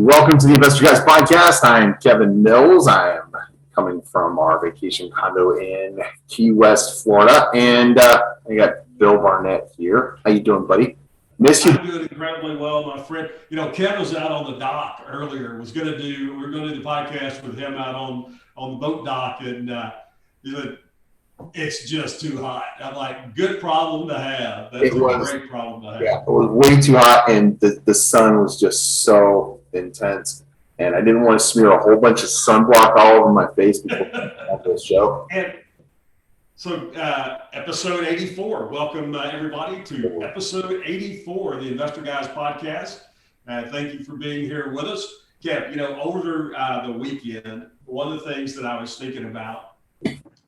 Welcome to the Investor Guys Podcast. I'm Kevin Mills. I am coming from our vacation condo in Key West, Florida, and I got Bill Barnett here. How you doing, buddy? Miss you. I'm doing incredibly well, my friend. You know, Kev was out on the dock earlier. We were going to do the podcast with him out on the boat dock, and he said, it's just too hot. I'm like, good problem to have. That's a great problem to have. Yeah, it was way too hot, and the sun was just so intense, and I didn't want to smear a whole bunch of sunblock all over my face before the show. And so, episode 84. Welcome, everybody, to episode 84 of the Investor Guys Podcast. Thank you for being here with us. Kev, you know, over the weekend, one of the things that I was thinking about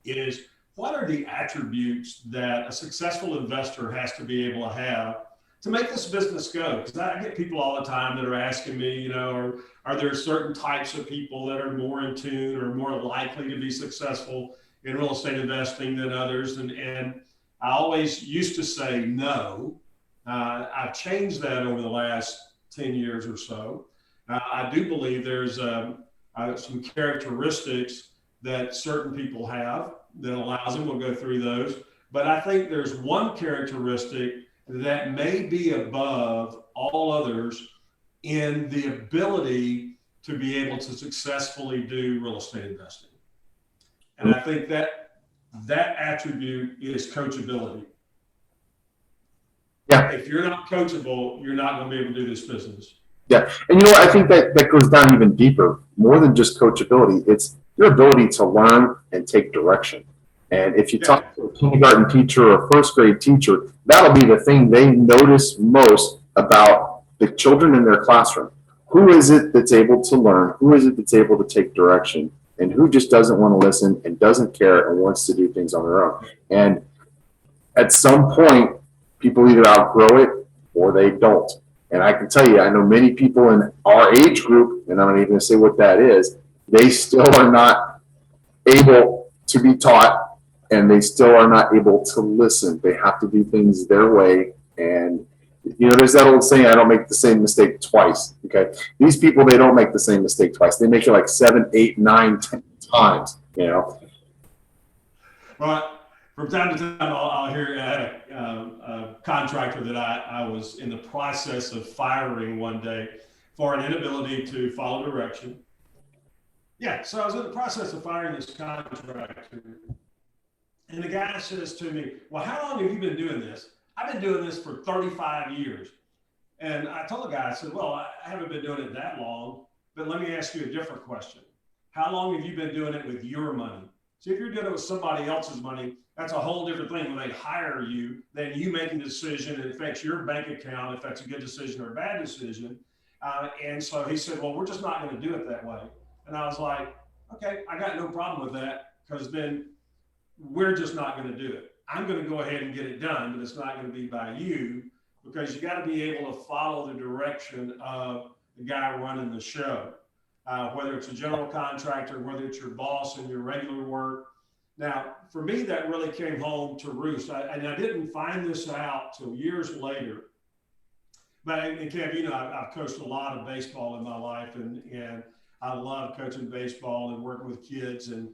is what are the attributes that a successful investor has to be able to have to make this business go? Because I get people all the time that are asking me, you know, are there certain types of people that are more in tune or more likely to be successful in real estate investing than others? And I always used to say no. I've changed that over the last 10 years or so. I do believe there's some characteristics that certain people have that allows them. We'll go through those. But I think there's one characteristic that may be above all others in the ability to be able to successfully do real estate investing. And I think that attribute is coachability. Yeah. If you're not coachable, you're not going to be able to do this business. Yeah. And you know what? I think that goes down even deeper, more than just coachability. It's your ability to learn and take direction. And if you talk to a kindergarten teacher or a first grade teacher, that'll be the thing they notice most about the children in their classroom. Who is it that's able to learn? Who is it that's able to take direction? And who just doesn't want to listen and doesn't care and wants to do things on their own? And at some point, people either outgrow it or they don't. And I can tell you, I know many people in our age group, and I'm not even going to say what that is, they still are not able to be taught, and they still are not able to listen. They have to do things their way. And, you know, there's that old saying, I don't make the same mistake twice. Okay. These people, they don't make the same mistake twice. They make it like 7, 8, 9, 10 times, you know. Well, from time to time, I'll hear I had a contractor that I was in the process of firing one day for an inability to follow direction. Yeah, so I was in the process of firing this contractor. And the guy says to me, well, how long have you been doing this? I've been doing this for 35 years. And I told the guy, I said, well, I haven't been doing it that long, but let me ask you a different question. How long have you been doing it with your money? So if you're doing it with somebody else's money, that's a whole different thing when they hire you, then you making a decision, it affects your bank account, if that's a good decision or a bad decision. And so he said, well, we're just not going to do it that way. And I was like, okay, I got no problem with that, because then we're just not going to do it. I'm going to go ahead and get it done, but it's not going to be by you, because you got to be able to follow the direction of the guy running the show, whether it's a general contractor, whether it's your boss in your regular work. Now, for me, that really came home to roost. And I didn't find this out till years later. But, and Kev, you know, I've coached a lot of baseball in my life, and I love coaching baseball and working with kids. And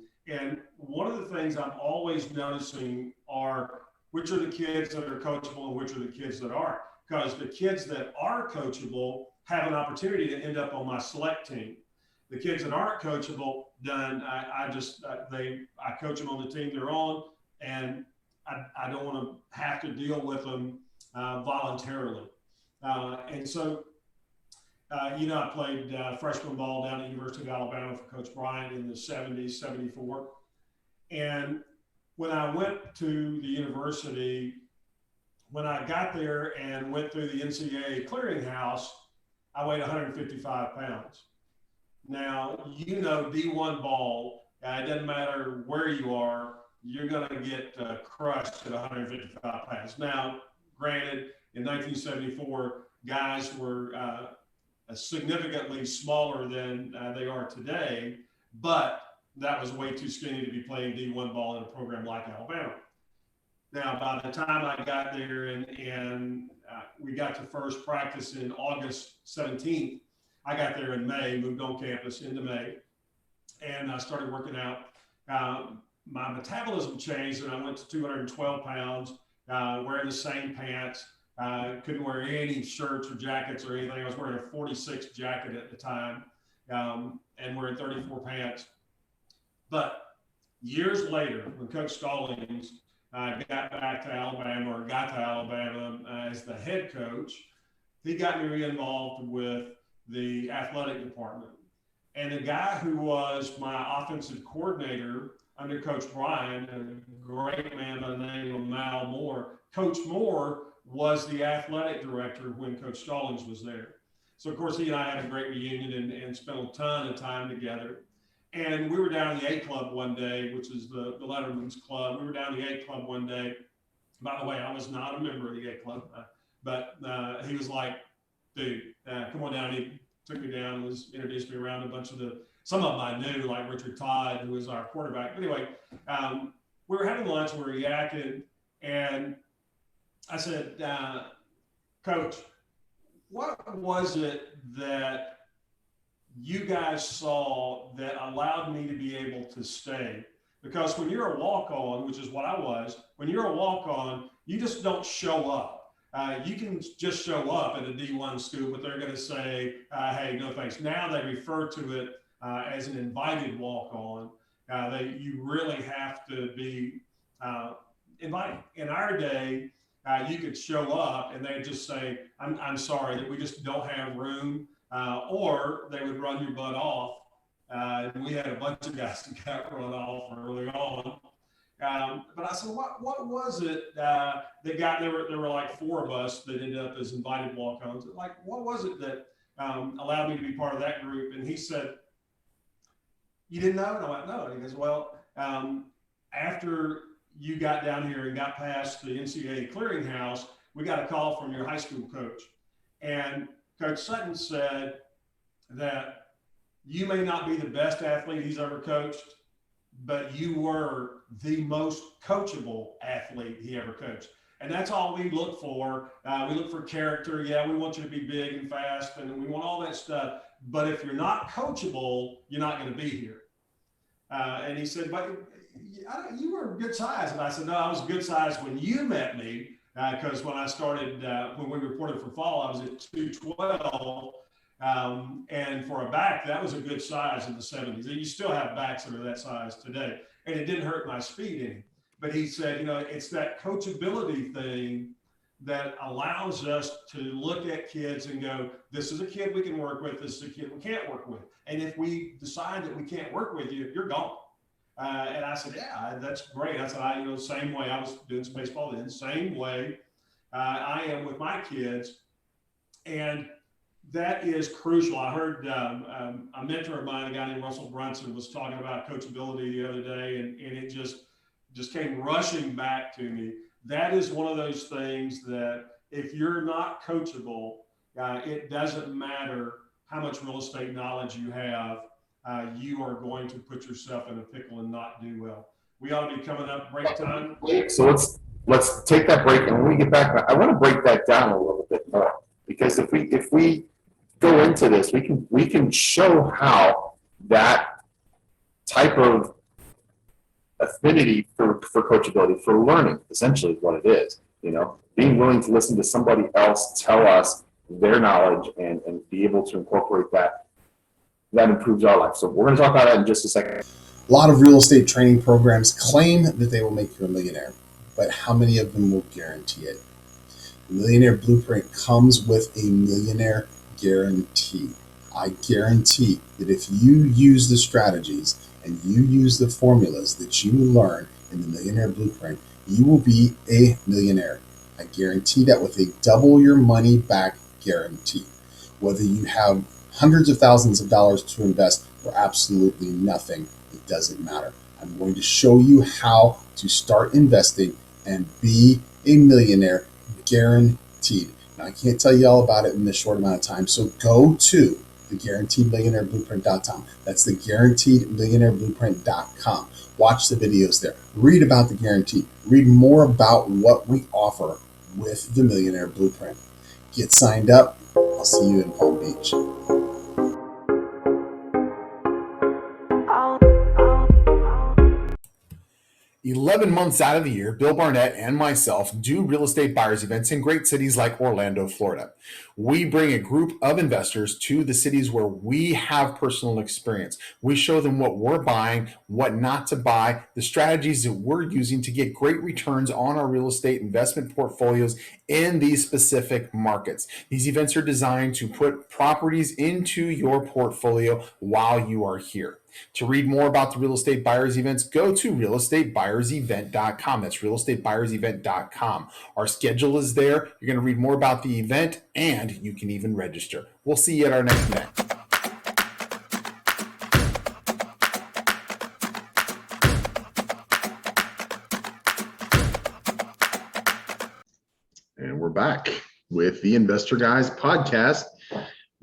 one of the things I'm always noticing are which are the kids that are coachable and which are the kids that aren't. Because the kids that are coachable have an opportunity to end up on my select team. The kids that aren't coachable, then I coach them on the team they're on, and I don't want to have to deal with them voluntarily. And so, you know, I played freshman ball down at the University of Alabama for Coach Bryant in the 70s, 74. And when I went to the university, when I got there and went through the NCAA clearinghouse, I weighed 155 pounds. Now, you know, D1 ball, it doesn't matter where you are, you're going to get crushed at 155 pounds. Now, granted, in 1974, guys were significantly smaller than they are today, but that was way too skinny to be playing D1 ball in a program like Alabama. Now, by the time I got there and we got to first practice in August 17th, I got there in May, moved on campus into May, and I started working out. My metabolism changed, and I went to 212 pounds, wearing the same pants. Couldn't wear any shirts or jackets or anything. I was wearing a 46 jacket at the time, and wearing 34 pants. But years later, when Coach Stallings got back to Alabama, or got to Alabama as the head coach, he got me involved with the athletic department. And the guy who was my offensive coordinator under Coach Brian, a great man by the name of Mal Moore, Coach Moore was the athletic director when Coach Stallings was there. So, of course, he and I had a great reunion and spent a ton of time together. And we were down in the A Club one day, which is the Letterman's Club. We were down in the A Club one day. By the way, I was not a member of the A Club, but he was like, dude, come on down. He took me down and introduced me around a bunch of some of them I knew, like Richard Todd, who was our quarterback. But anyway, we were having lunch, we were yakking, and I said, Coach, what was it that you guys saw that allowed me to be able to stay? Because when you're a walk-on, which is what I was, when you're a walk-on, you just don't show up. You can just show up at a D1 school, but they're going to say, hey, no thanks. Now they refer to it as an invited walk-on. You really have to be invited. In our day, you could show up and they'd just say, I'm sorry that we just don't have room, or they would run your butt off. And we had a bunch of guys that got run off early on. But I said, what was it that got, there were like 4 of us that ended up as invited walk-ons. Like, what was it that allowed me to be part of that group? And he said, you didn't know? And I went, no. And he goes, well, after you got down here and got past the NCAA clearinghouse, we got a call from your high school coach. And Coach Sutton said that you may not be the best athlete he's ever coached, but you were the most coachable athlete he ever coached. And that's all we look for. We look for character. Yeah, we want you to be big and fast, and we want all that stuff. But if you're not coachable, you're not going to be here. And he said, but you were a good size. And I said, no, I was a good size when you met me, because when I started, when we reported for fall, I was at 212. And for a back, that was a good size in the 70s. You still have backs that are that size today. And it didn't hurt my speed any. But he said, it's that coachability thing that allows us to look at kids and go, this is a kid we can work with, this is a kid we can't work with. And if we decide that we can't work with you, you're gone. And I said, yeah, that's great. I said, same way I was doing some baseball then, same way I am with my kids. And that is crucial. I heard a mentor of mine, a guy named Russell Brunson, was talking about coachability the other day, and it just came rushing back to me. That is one of those things that if you're not coachable, it doesn't matter how much real estate knowledge you have, you are going to put yourself in a pickle and not do well. We ought to be coming up break time. So let's take that break, and when we get back, I want to break that down a little bit more, because if we go into this, we can show how that type of affinity for coachability, for learning, essentially is what it is. Being willing to listen to somebody else tell us their knowledge and be able to incorporate that improves our life. So we're going to talk about that in just a second. A lot of real estate training programs claim that they will make you a millionaire, but how many of them will guarantee it? The Millionaire Blueprint comes with a Millionaire Guarantee. I guarantee that if you use the strategies and you use the formulas that you learn in the Millionaire Blueprint, you will be a millionaire. I guarantee that with a double your money back guarantee. Whether you have hundreds of thousands of dollars to invest or absolutely nothing, it doesn't matter. I'm going to show you how to start investing and be a millionaire guaranteed. Now, I can't tell you all about it in this short amount of time, so go to the guaranteedmillionaireblueprint.com. That's the guaranteedmillionaireblueprint.com. Watch the videos there. Read about the guarantee. Read more about what we offer with the Millionaire Blueprint. Get signed up. I'll see you in Palm Beach. 11 months out of the year, Bill Barnett and myself do real estate buyers events in great cities like Orlando, Florida. We bring a group of investors to the cities where we have personal experience. We show them what we're buying, what not to buy, the strategies that we're using to get great returns on our real estate investment portfolios in these specific markets. These events are designed to put properties into your portfolio while you are here. To read more about the real estate buyers events, go to realestatebuyersevent.com. That's realestatebuyersevent.com. Our schedule is there. You're going to read more about the event and you can even register. We'll see you at our next event. And we're back with the Investor Guys podcast.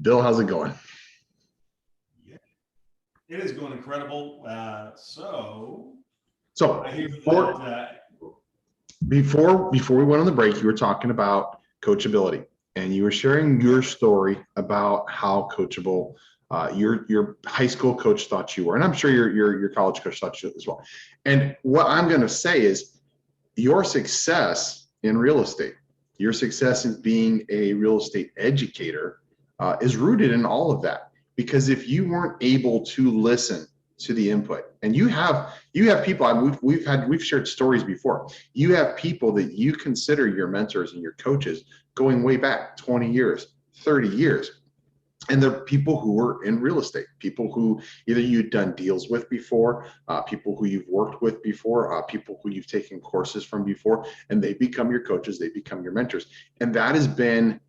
Bill, how's it going? It is going incredible. So before we went on the break, you were talking about coachability, and you were sharing your story about how coachable your high school coach thought you were, and I'm sure your college coach thought you as well. And what I'm going to say is, your success in real estate, your success in being a real estate educator, is rooted in all of that. Because if you weren't able to listen to the input, and you have people, we've shared stories before. You have people that you consider your mentors and your coaches going way back 20 years, 30 years. And they're people who were in real estate, people who either you'd done deals with before, people who you've worked with before, people who you've taken courses from before, and they become your coaches, they become your mentors. And that has been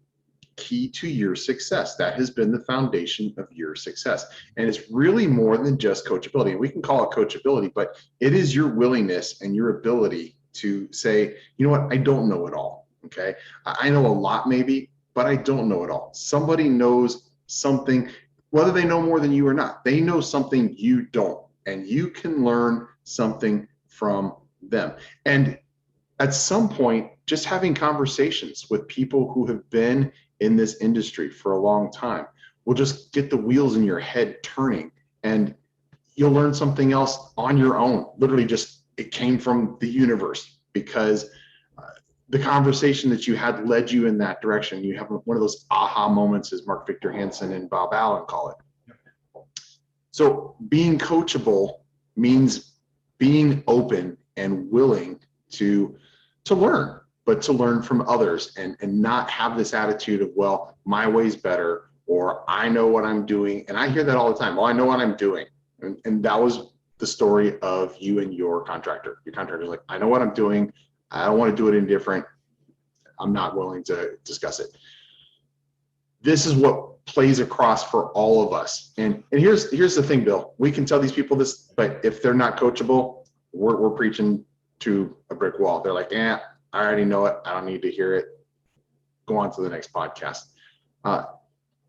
key to your success. That has been the foundation of your success. And it's really more than just coachability. And we can call it coachability, but it is your willingness and your ability to say, you know what, I don't know it all. Okay. I know a lot maybe, but I don't know it all. Somebody knows something, whether they know more than you or not, they know something you don't, and you can learn something from them. And at some point, just having conversations with people who have been in this industry for a long time will just get the wheels in your head turning, and you'll learn something else on your own. Literally, just it came from the universe, because the conversation that you had led you in that direction. You have one of those aha moments, as Mark Victor Hansen and Bob Allen call it. So being coachable means being open and willing to learn, but to learn from others, and not have this attitude of, well, my way's better, or I know what I'm doing. And I hear that all the time. Well, I know what I'm doing. And that was the story of you and your contractor. Your contractor's like, I know what I'm doing. I don't want to do it any different. I'm not willing to discuss it. This is what plays across for all of us. And here's the thing, Bill. We can tell these people this, but if they're not coachable, we're preaching to a brick wall. They're like, I already know it. I don't need to hear it. Go on to the next podcast.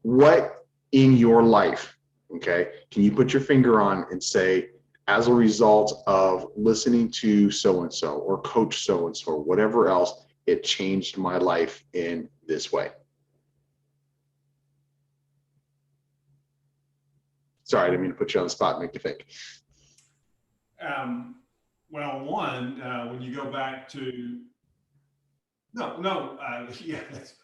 What in your life, okay, can you put your finger on and say, as a result of listening to so-and-so or coach so-and-so or whatever else, it changed my life in this way? Sorry, I didn't mean to put you on the spot and make you think. Well, one, when you go back to, yeah,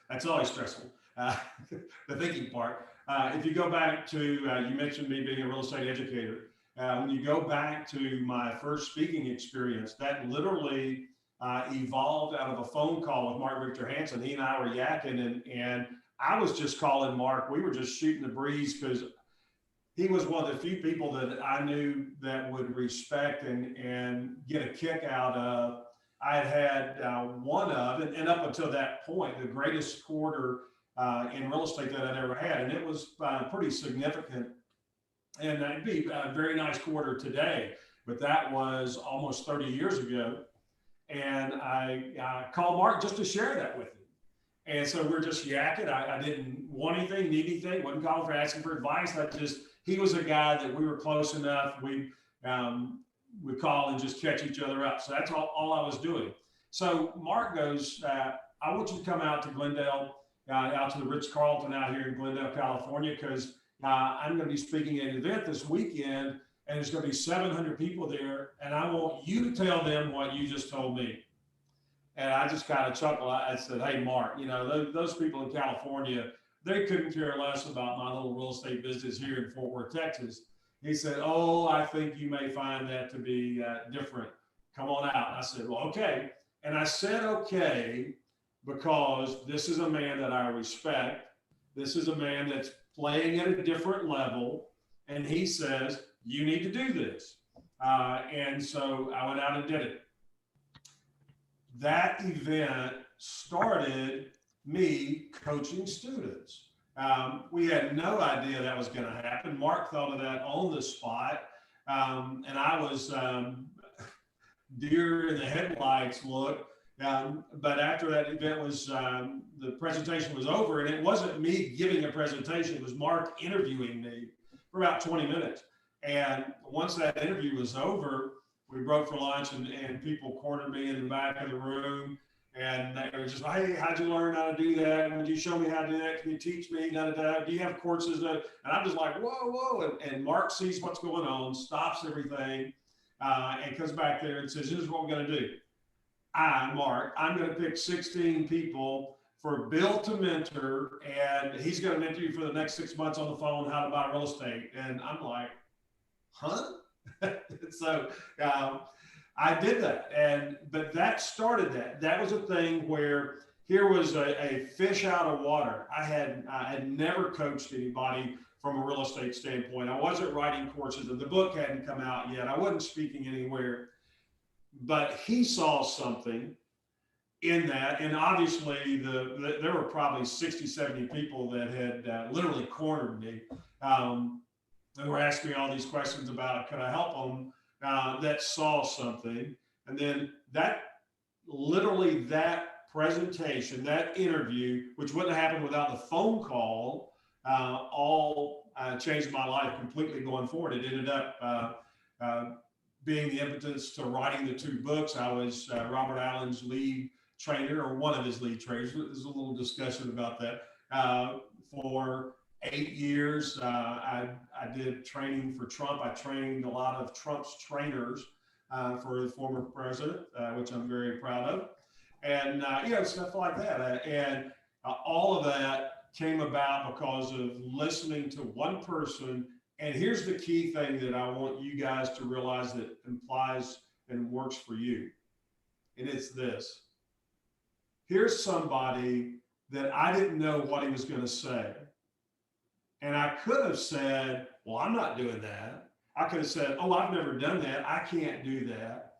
that's always stressful. The thinking part. If you go back to, you mentioned me being a real estate educator. When you go back to my first speaking experience, that literally evolved out of a phone call with Mark Victor Hansen. He and I were yakking, and I was just calling Mark. We were just shooting the breeze, because he was one of the few people that I knew that would respect and get a kick out of. I had one of, and up until that point, the greatest quarter in real estate that I'd ever had. And it was pretty significant. And it'd be a very nice quarter today, but that was almost 30 years ago. And I called Mark just to share that with him. And so we're just yakking. I didn't want anything, need anything, wasn't calling for asking for advice. He was a guy that we were close enough. We would call and just catch each other up. So that's all I was doing. So Mark goes, I want you to come out to Glendale, out to the Ritz Carlton out here in Glendale, California, because I'm going to be speaking at an event this weekend and there's going to be 700 people there, and I want you to tell them what you just told me. And I just kind of chuckled. I said, hey, Mark, those people in California, they couldn't care less about my little real estate business here in Fort Worth, Texas. He said, oh, I think you may find that to be different. Come on out. And I said, well, okay. And I said, okay, because this is a man that I respect. This is a man that's playing at a different level. And he says, you need to do this. And so I went out and did it. That event started me coaching students. We had no idea that was going to happen. Mark thought of that on the spot. And I was deer in the headlights look. But after that event was, the presentation was over, and it wasn't me giving a presentation, it was Mark interviewing me for about 20 minutes. And once that interview was over, we broke for lunch, and people cornered me in the back of the room. And they were just, hey, how'd you learn how to do that? And would you show me how to do that? Can you teach me? Do you have courses? And I'm just like, whoa. And Mark sees what's going on, stops everything, and comes back there and says, here's what we're going to do. Mark, I'm going to pick 16 people for Bill to mentor, and he's going to mentor you for the next 6 months on the phone how to buy real estate. And I'm like, huh? So I did that, but that started that. That was a thing where here was a fish out of water. I had never coached anybody from a real estate standpoint. I wasn't writing courses, and the book hadn't come out yet. I wasn't speaking anywhere, but he saw something in that, and obviously there were probably 60, 70 people that had literally cornered me. They were asking me all these questions about, could I help them? That saw something. And then that presentation, that interview, which wouldn't have happened without the phone call, all changed my life completely going forward. It ended up being the impetus to writing the 2 books. I was Robert Allen's lead trainer, or one of his lead trainers. There's a little discussion about that. For 8 years, I did training for Trump. I trained a lot of Trump's trainers for the former president, which I'm very proud of. And, stuff like that. And all of that came about because of listening to one person. And here's the key thing that I want you guys to realize that applies and works for you. And it's this. Here's somebody that I didn't know what he was going to say. And I could have said, well, I'm not doing that. I could have said, oh, I've never done that. I can't do that.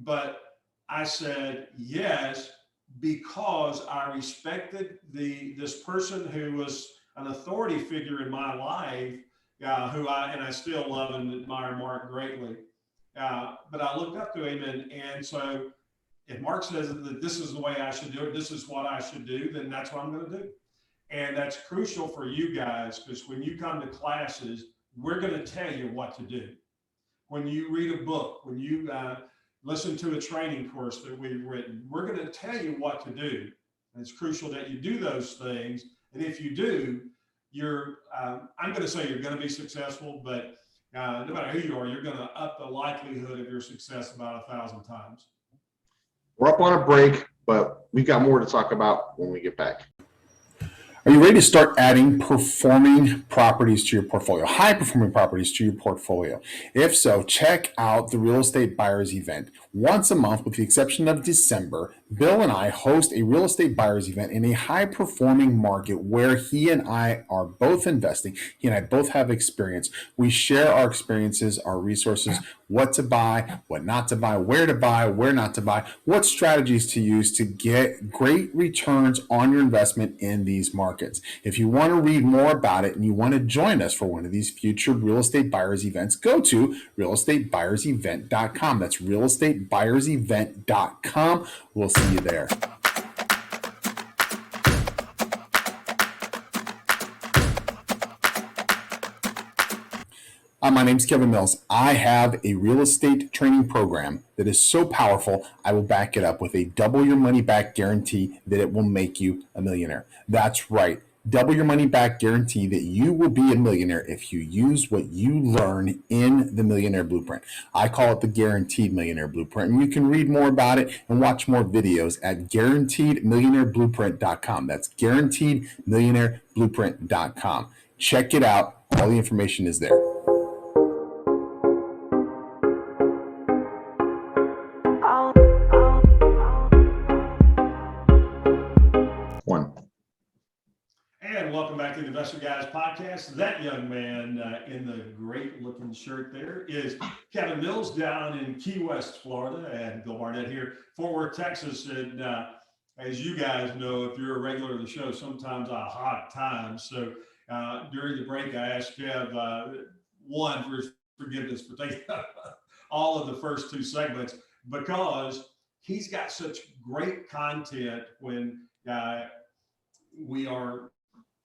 But I said yes, because I respected this person who was an authority figure in my life, who I still love and admire Mark greatly. But I looked up to him, and so if Mark says that this is the way I should do it, this is what I should do, then that's what I'm going to do. And that's crucial for you guys, because when you come to classes, we're going to tell you what to do. When you read a book, when you listen to a training course that we've written, we're going to tell you what to do. And it's crucial that you do those things. And if you do, I'm going to say you're going to be successful, but no matter who you are, you're going to up the likelihood of your success about 1,000 times. We're up on a break, but we've got more to talk about when we get back. Are you ready to start adding performing properties to your portfolio, high performing properties to your portfolio? If so, check out the Real Estate Buyers event. Once a month, with the exception of December, Bill and I host a real estate buyers event in a high performing market where he and I are both investing. He and I both have experience. We share our experiences, our resources, what to buy, what not to buy, where not to buy, what strategies to use to get great returns on your investment in these markets. If you want to read more about it and you want to join us for one of these future real estate buyers events, go to realestatebuyerevent.com. That's realestatebuyerevent.com. We'll see you there. My name's Kevin Mills. I have a real estate training program that is so powerful, I will back it up with a double your money back guarantee that it will make you a millionaire. That's right. double your money back guarantee that you will be a millionaire if you use what you learn in the Millionaire Blueprint. I call it the Guaranteed Millionaire Blueprint, and you can read more about it and watch more videos at guaranteedmillionaireblueprint.com. That's guaranteedmillionaireblueprint.com. Check it out. All the information is there. And welcome back to the Investor Guys podcast. That young man in the great looking shirt there is Kevin Mills down in Key West, Florida, and Bill Barnett here, Fort Worth, Texas. And as you guys know, if you're a regular of the show, sometimes I hog time. So during the break, I asked Kev, one, for his forgiveness for taking all of the first two segments, because he's got such great content when we are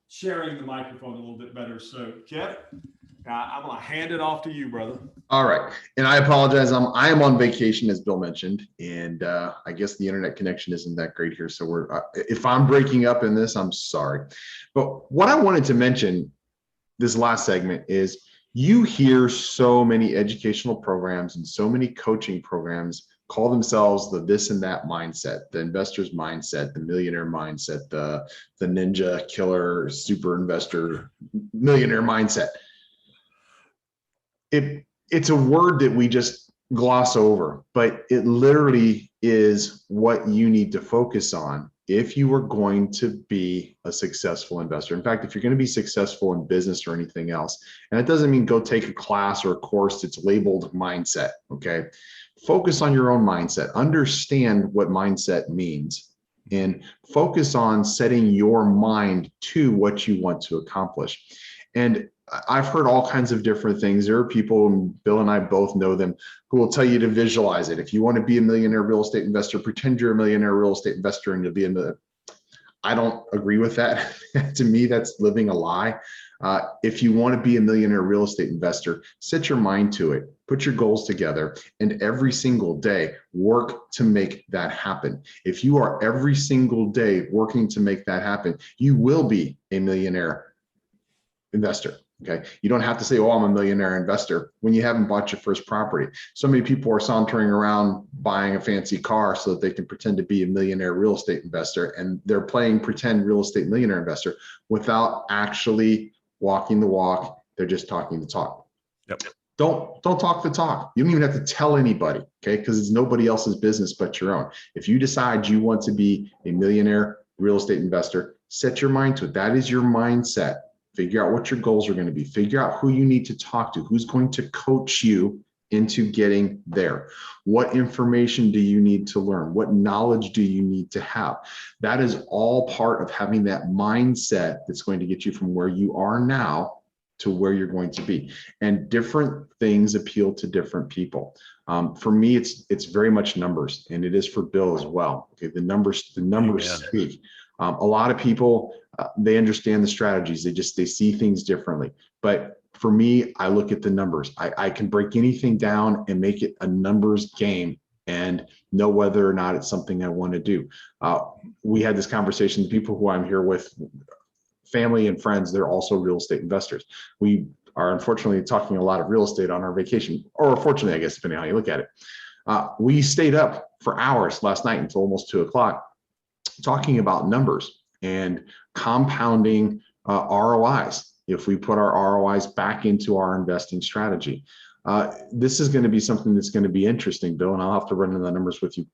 sharing the microphone a little bit better. So, Kev, I'm going to hand it off to you, brother. All right. And I apologize. I am on vacation, as Bill mentioned, and I guess the internet connection isn't that great here. So if I'm breaking up in this, I'm sorry. But what I wanted to mention this last segment is you hear so many educational programs and so many coaching programs call themselves the this and that mindset, the investor's mindset, the millionaire mindset, the ninja killer super investor millionaire mindset. It's a word that we just gloss over, but it literally is what you need to focus on if you are going to be a successful investor. In fact, if you're going to be successful in business or anything else, and it doesn't mean go take a class or a course that's labeled mindset, okay? Focus on your own mindset. Understand what mindset means and focus on setting your mind to what you want to accomplish. And I've heard all kinds of different things. There are people, and Bill and I both know them, who will tell you to visualize it. If you want to be a millionaire real estate investor, pretend you're a millionaire real estate investor and you'll be a millionaire. I don't agree with that. To me, that's living a lie. If you want to be a millionaire real estate investor, set your mind to it, put your goals together, and every single day work to make that happen. If you are every single day working to make that happen, you will be a millionaire investor. Okay. You don't have to say, oh, I'm a millionaire investor when you haven't bought your first property. So many people are sauntering around buying a fancy car so that they can pretend to be a millionaire real estate investor. And they're playing pretend real estate millionaire investor without actually walking the walk. They're just talking the talk. Yep. Don't talk the talk. You don't even have to tell anybody, okay? Because it's nobody else's business but your own. If you decide you want to be a millionaire real estate investor, set your mind to it. That is your mindset. Figure out what your goals are going to be. Figure out who you need to talk to, who's going to coach you into getting there. What information do you need to learn? What knowledge do you need to have? That is all part of having that mindset that's going to get you from where you are now to where you're going to be. And different things appeal to different people. For me, it's very much numbers, and it is for Bill as well. Okay, the numbers speak. A lot of people, they understand the strategies. They see things differently. But for me, I look at the numbers. I can break anything down and make it a numbers game and know whether or not it's something I want to do. We had this conversation, the people who I'm here with, family and friends, they're also real estate investors. We are unfortunately talking a lot of real estate on our vacation, or fortunately, I guess, depending on how you look at it. We stayed up for hours last night until almost 2 o'clock talking about numbers and compounding ROIs. If we put our ROIs back into our investing strategy, this is going to be something that's going to be interesting, Bill, and I'll have to run into the numbers with you.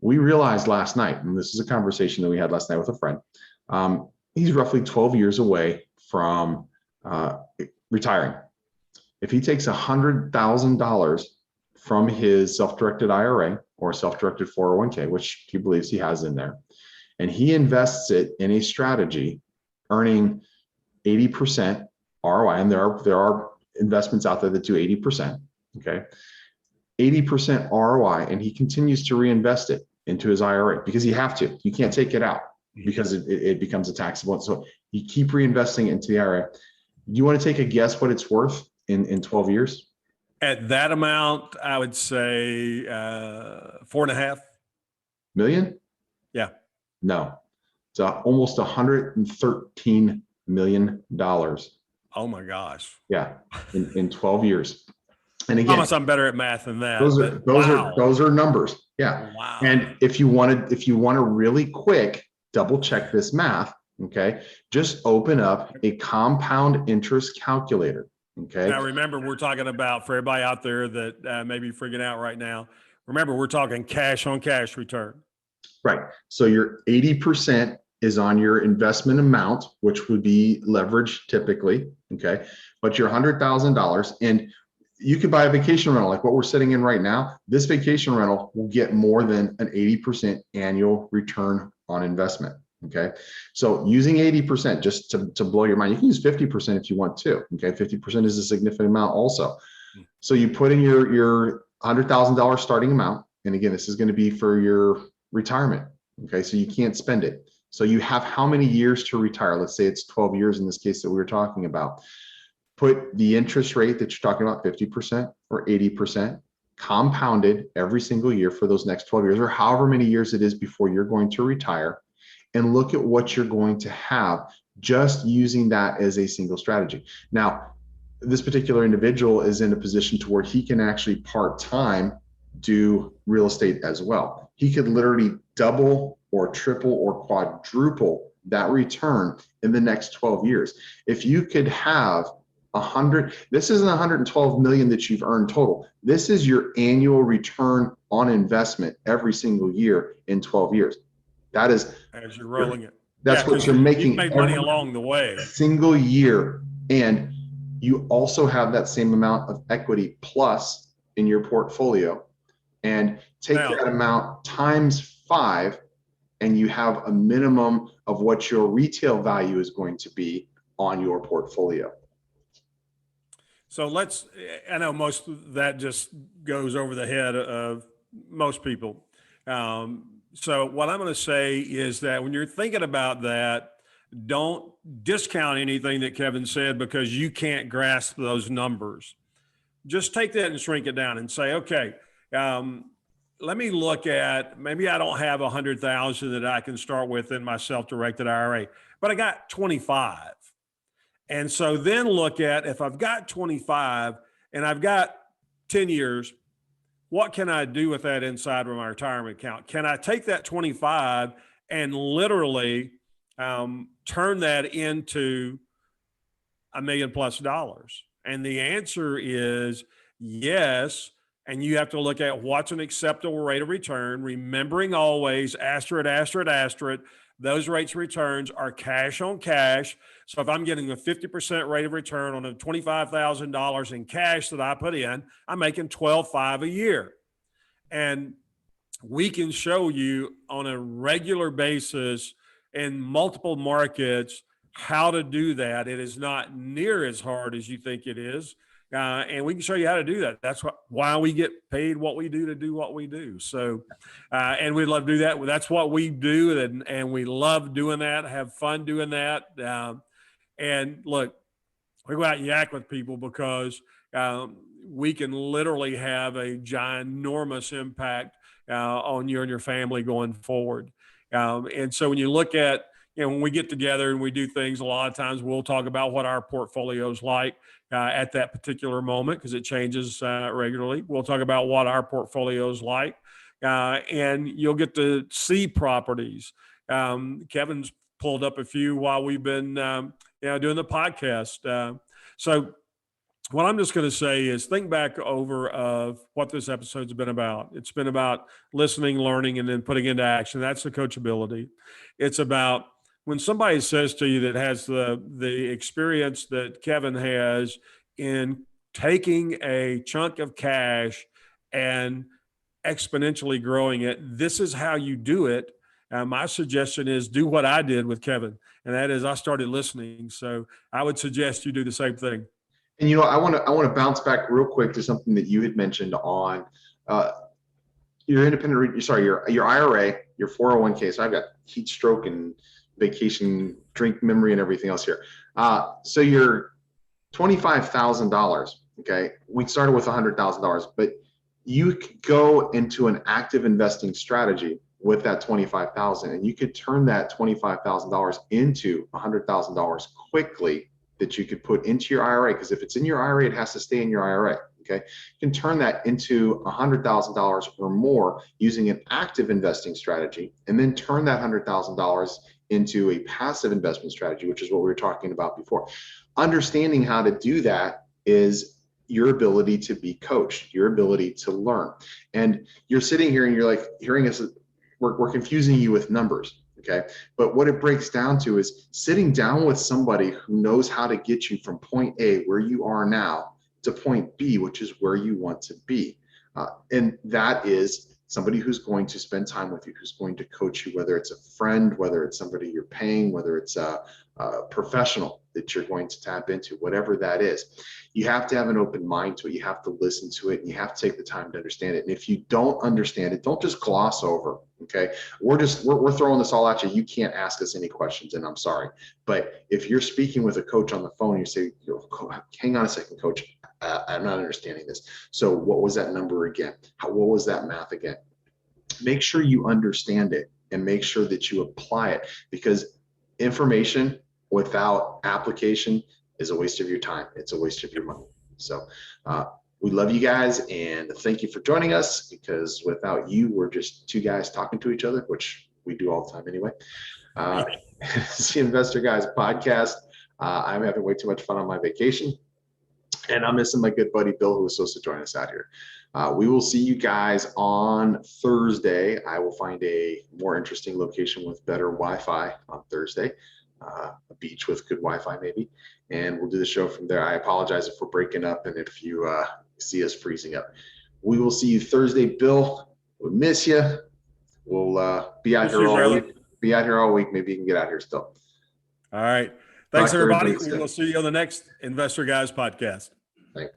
We realized last night, and this is a conversation that we had last night with a friend, he's roughly 12 years away from retiring. If he takes $100,000 from his self-directed IRA or self-directed 401k, which he believes he has in there, and he invests it in a strategy earning 80% ROI, and there are investments out there that do 80%, okay? 80% ROI, and he continues to reinvest it into his IRA because you have to. You can't take it out because it becomes a taxable. So you keep reinvesting it into the IRA. You want to take a guess what it's worth in 12 years? At that amount, I would say 4.5 million? Yeah. No, it's almost $113 million. Oh my gosh. Yeah, in 12 years. And I again, promise I'm better at math than that. those are numbers. Yeah. Wow. And if you want to really quick double check this math, okay, just open up a compound interest calculator. Okay. Now remember, we're talking about, for everybody out there that may be freaking out right now, remember, we're talking cash on cash return. Right. So your 80% is on your investment amount, which would be leverage typically. Okay. But your $100,000, and you could buy a vacation rental like what we're sitting in right now. This vacation rental will get more than an 80% annual return on investment. Okay. So using 80%, just to blow your mind, you can use 50% if you want to. Okay. 50% is a significant amount also. So you put in your $100,000 starting amount. And again, this is going to be for your retirement. Okay. So you can't spend it. So you have how many years to retire? Let's say it's 12 years in this case that we were talking about. Put the interest rate that you're talking about, 50% or 80%, compounded every single year for those next 12 years or however many years it is before you're going to retire, and look at what you're going to have just using that as a single strategy. Now, this particular individual is in a position to where he can actually part-time do real estate as well. He could literally double or triple or quadruple that return in the next 12 years. If you could have this isn't 112 million that you've earned total. This is your annual return on investment every single year in 12 years. That is, as you're rolling it. That's what you're making. You've made money along the way. Single year. And you also have that same amount of equity plus in your portfolio. And take that amount times 5, and you have a minimum of what your retail value is going to be on your portfolio. So I know most of that just goes over the head of most people. So what I'm going to say is that when you're thinking about that, don't discount anything that Kevin said because you can't grasp those numbers. Just take that and shrink it down and say, okay, let me look at, maybe I don't have 100,000 that I can start with in my self-directed IRA, but I got 25. And so then look at, if I've got 25 and I've got 10 years, what can I do with that inside of my retirement account? Can I take that 25 and literally turn that into $1 million+ dollars? And the answer is yes. And you have to look at what's an acceptable rate of return, remembering always, asterisk, those rates of returns are cash on cash. So if I'm getting a 50% rate of return on a $25,000 in cash that I put in, I'm making $12,500 a year. And we can show you on a regular basis in multiple markets how to do that. It is not near as hard as you think it is. And we can show you how to do that. That's why we get paid what we do what we do. So, and we love to do that. That's what we do. And we love doing that, have fun doing that. And look, we go out and yak with people because we can literally have a ginormous impact on you and your family going forward. And so when you look at, when we get together and we do things, a lot of times we'll talk about what our portfolio is like at that particular moment because it changes regularly. We'll talk about what our portfolio is like, and you'll get to see properties. Kevin's pulled up a few while we've been doing the podcast. So what I'm just going to say is think back over of what this episode's been about. It's been about listening, learning, and then putting into action. That's the coachability. It's about when somebody says to you that has the experience that Kevin has in taking a chunk of cash and exponentially growing it, this is how you do it. My suggestion is do what I did with Kevin, and that is I started listening. So I would suggest you do the same thing. And I want to bounce back real quick to something that you had mentioned on your your IRA, your 401k. So I've got heat stroke and vacation drink memory and everything else here. So your $25,000. Okay, we started with $100,000, but you could go into an active investing strategy with that 25,000, and you could turn that $25,000 into $100,000 quickly that you could put into your IRA. Because if it's in your IRA, it has to stay in your IRA. Okay, you can turn that into $100,000 or more using an active investing strategy, and then turn that $100,000 into a passive investment strategy, which is what we were talking about before. Understanding how to do that is your ability to be coached, your ability to learn. And you're sitting here and you're like hearing us, we're confusing you with numbers. Okay. But what it breaks down to is sitting down with somebody who knows how to get you from point A, where you are now, to point B, which is where you want to be. And that is somebody who's going to spend time with you, who's going to coach you, whether it's a friend, whether it's somebody you're paying, whether it's a professional that you're going to tap into, whatever that is. You have to have an open mind to it. You have to listen to it, and you have to take the time to understand it. And if you don't understand it, don't just gloss over. Okay, we're throwing this all at you. You can't ask us any questions, and I'm sorry. But if you're speaking with a coach on the phone, you say, hang on a second, coach, I'm not understanding this. So what was that number again? What was that math again? Make sure you understand it and make sure that you apply it, because information without application is a waste of your time. It's a waste of your money. So we love you guys, and thank you for joining us, because without you, we're just two guys talking to each other, which we do all the time anyway. It's the Investor Guys podcast. I'm having way too much fun on my vacation, and I'm missing my good buddy Bill, who was supposed to join us out here. We will see you guys on Thursday. I will find a more interesting location with better Wi-Fi on Thursday, a beach with good Wi-Fi maybe, and we'll do the show from there. I apologize if we're breaking up and if you see us freezing up. We will see you Thursday, Bill. We'll miss you. We'll be out here all week. Be out here all week. Maybe you can get out here still. All right. Thanks, everybody. We'll see you on the next Investor Guys podcast. Thanks.